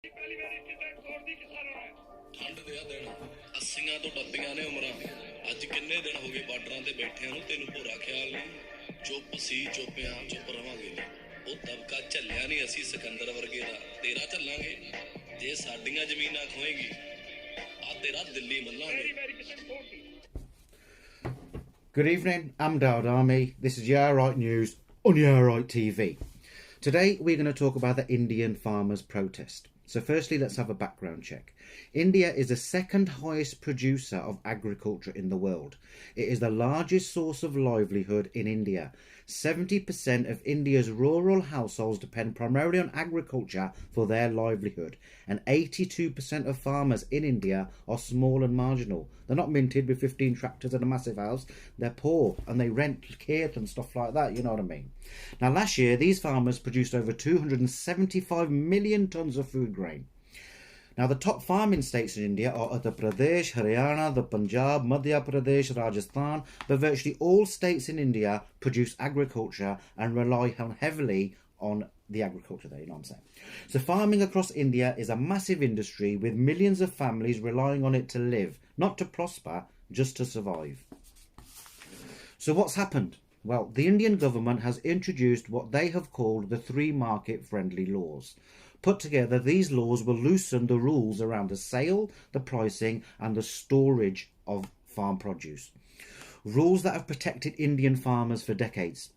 ਠੰਡ ਦੇ ਆ ਦਿਨ 80ਾਂ ਤੋਂ ਡੱਬੀਆਂ ਨੇ ਉਮਰਾਂ ਅੱਜ ਕਿੰਨੇ ਦਿਨ ਹੋ ਗਏ ਬਾਰਡਰਾਂ ਤੇ ਬੈਠਿਆਂ ਨੂੰ ਤੈਨੂੰ ਭੋਰਾ ਖਿਆਲ ਨਹੀਂ ਚੁੱਪ ਸੀ ਚੁੱਪਿਆਂ ਚੁੱਪ ਰਵਾਂਗੇ ਉਹ ਦਬਕਾ ਝੱਲਿਆ ਨਹੀਂ ਅਸੀਂ ਸਿਕੰਦਰ ਵਰਗੇ ਦਾ ਤੇਰਾ ਝੱਲਾਂਗੇ ਜੇ ਸਾਡੀਆਂ ਜ਼ਮੀਨਾਂ ਖੋਏਗੀ ਆ ਤੇਰਾ Delhi ਮੱਲਾਂਗੇ Good evening, I'm Dawd Army. This is Yeah Right News on Yeah Right TV. Today we're going to talk about the Indian farmers' protest. So firstly, let's have a background check. India is the second highest producer of agriculture in the world. It is the largest source of livelihood in India. 70% of India's rural households depend primarily on agriculture for their livelihood, and 82% of farmers in India are small and marginal. They're not minted with 15 tractors and a massive house. They're poor and they rent kit and stuff like that, you know what I mean? Now, last year, these farmers produced over 275 million tonnes of food grain. Now, the top farming states in India are Uttar Pradesh, Haryana, the Punjab, Madhya Pradesh, Rajasthan, but virtually all states in India produce agriculture and rely heavily on the agriculture there, you know what I'm saying? So farming across India is a massive industry with millions of families relying on it to live, not to prosper, just to survive. So what's happened? Well, the Indian government has introduced what they have called the three market-friendly laws. Put together, these laws will loosen the rules around the sale, the pricing and the storage of farm produce. Rules that have protected Indian farmers for decades.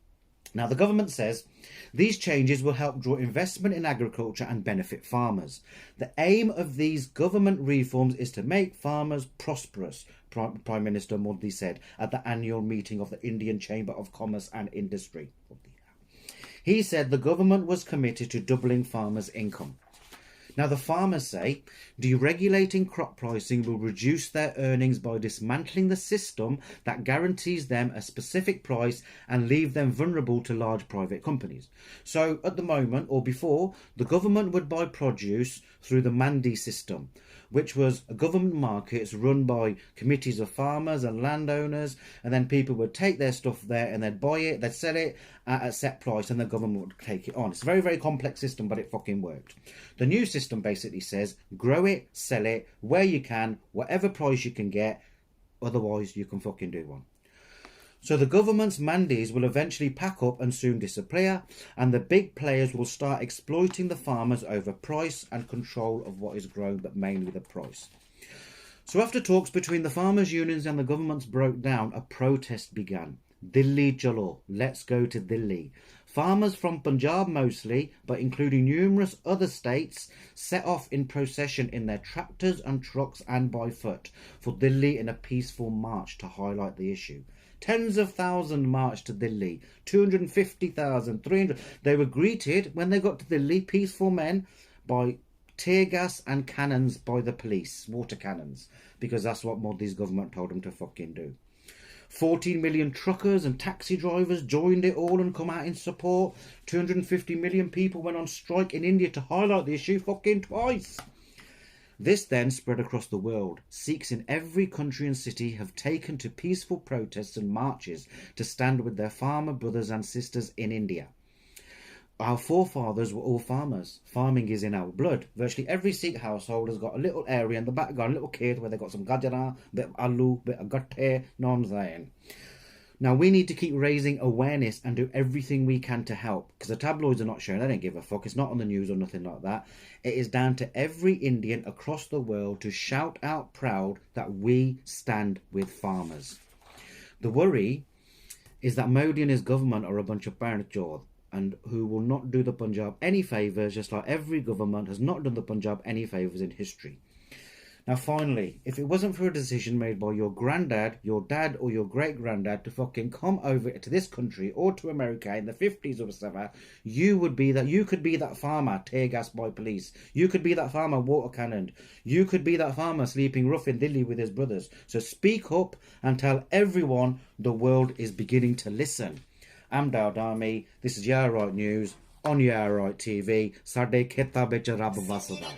Now, the government says these changes will help draw investment in agriculture and benefit farmers. The aim of these government reforms is to make farmers prosperous, Prime Minister Modi said at the annual meeting of the Indian Chamber of Commerce and Industry. He said the government was committed to doubling farmers' income. Now, the farmers say deregulating crop pricing will reduce their earnings by dismantling the system that guarantees them a specific price and leave them vulnerable to large private companies. So, at the moment, or before, the government would buy produce through the Mandi system, which was government markets run by committees of farmers and landowners, and then people would take their stuff there and they'd buy it, they'd sell it at a set price, and the government would take it on. It's a very, very complex system, but it fucking worked. The new system basically says, grow it, sell it, where you can, whatever price you can get, otherwise you can fucking do one. So the government's mandis will eventually pack up and soon disappear, and the big players will start exploiting the farmers over price and control of what is grown, but mainly the price. So after talks between the farmers' unions and the governments broke down, a protest began. Delhi Chalo, let's go to Delhi. Farmers from Punjab mostly, but including numerous other states, set off in procession in their tractors and trucks and by foot for Delhi in a peaceful march to highlight the issue. Tens of thousands marched to Delhi, 250,000, 300. They were greeted when they got to Delhi, peaceful men, by tear gas and cannons by the police, water cannons, because that's what Modi's government told them to fucking do. 14 million truckers and taxi drivers joined it all and come out in support. 250 million people went on strike in India to highlight the issue fucking twice. This then spread across the world. Sikhs in every country and city have taken to peaceful protests and marches to stand with their farmer brothers and sisters in India. Our forefathers were all farmers. Farming is in our blood. Virtually every Sikh household has got a little area in the background, a little kid where they've got some gajara, bit of aloo, bit of gatte, know what I'm saying? Now, we need to keep raising awareness and do everything we can to help, because the tabloids are not showing. They don't give a fuck. It's not on the news or nothing like that. It is down to every Indian across the world to shout out proud that we stand with farmers. The worry is that Modi and his government are a bunch of Barnjord, and who will not do the Punjab any favours, just like every government has not done the Punjab any favours in history. Now, finally, if it wasn't for a decision made by your granddad, your dad, or your great-granddad to fucking come over to this country or to America in the 50s or whatever, you could be that farmer tear gassed by police. You could be that farmer water cannoned. You could be that farmer sleeping rough in Delhi with his brothers. So speak up and tell everyone the world is beginning to listen. I'm Dawd Army. This is Yeah Right News on Yeah Right TV. Sade kheta bech rab vasda.